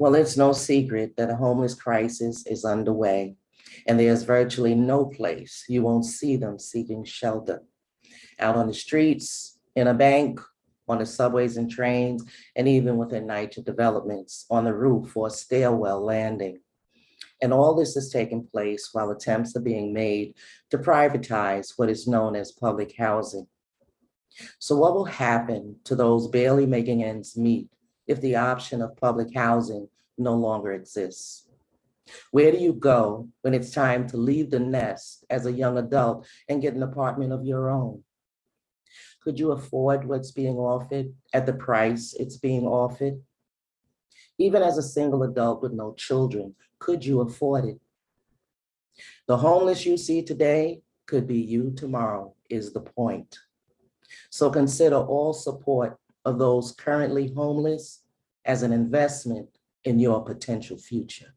Well, it's no secret that a homeless crisis is underway, and there's virtually no place you won't see them seeking shelter. Out on the streets, in a bank, on the subways and trains, and even within NYCHA developments, on the roof or stairwell landing. And all this is taking place while attempts are being made to privatize what is known as public housing. So what will happen to those barely making ends meet if the option of public housing no longer exists? Where do you go when it's time to leave the nest as a young adult and get an apartment of your own? Could you afford what's being offered at the price it's being offered? Even as a single adult with no children, could you afford it? The homeless you see today could be you tomorrow, is the point. So consider all support of those currently homeless as an investment in your potential future.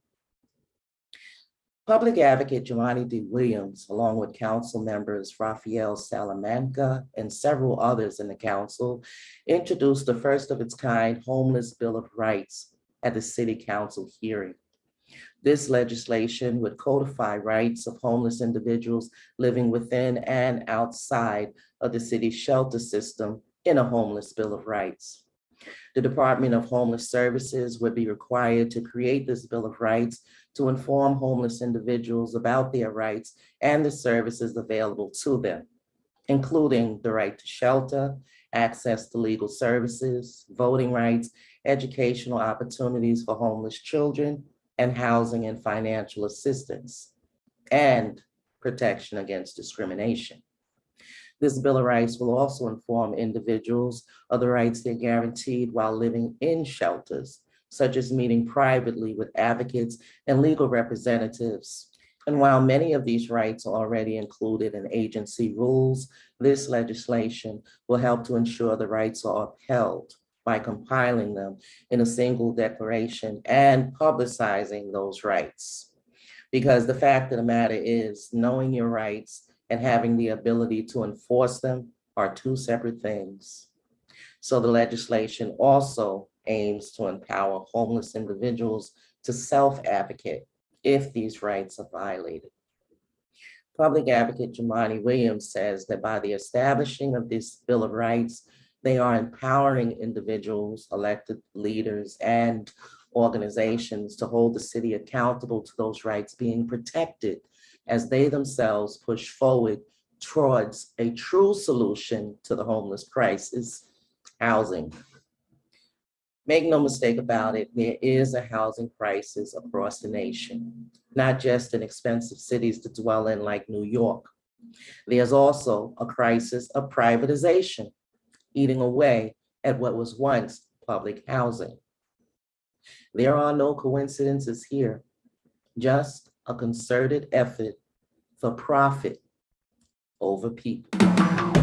Public Advocate Jelani D. Williams, along with council members Rafael Salamanca and several others in the council, introduced the first of its kind Homeless Bill of Rights at the City Council hearing. This legislation would codify rights of homeless individuals living within and outside of the city's shelter system in a Homeless Bill of Rights. The Department of Homeless Services would be required to create this Bill of Rights to inform homeless individuals about their rights and the services available to them, including the right to shelter, access to legal services, voting rights, educational opportunities for homeless children, and housing and financial assistance, and protection against discrimination. This Bill of Rights will also inform individuals of the rights they're guaranteed while living in shelters, such as meeting privately with advocates and legal representatives. And while many of these rights are already included in agency rules, this legislation will help to ensure the rights are upheld by compiling them in a single declaration and publicizing those rights. Because the fact of the matter is, knowing your rights and having the ability to enforce them are two separate things. So the legislation also aims to empower homeless individuals to self-advocate if these rights are violated. Public Advocate Jelani Williams says that by the establishing of this Bill of Rights, they are empowering individuals, elected leaders, and organizations to hold the city accountable to those rights being protected as they themselves push forward towards a true solution to the homeless crisis, housing. Make no mistake about it, there is a housing crisis across the nation, not just in expensive cities to dwell in like New York. There's also a crisis of privatization, eating away at what was once public housing. There are no coincidences here, just a concerted effort for profit over people.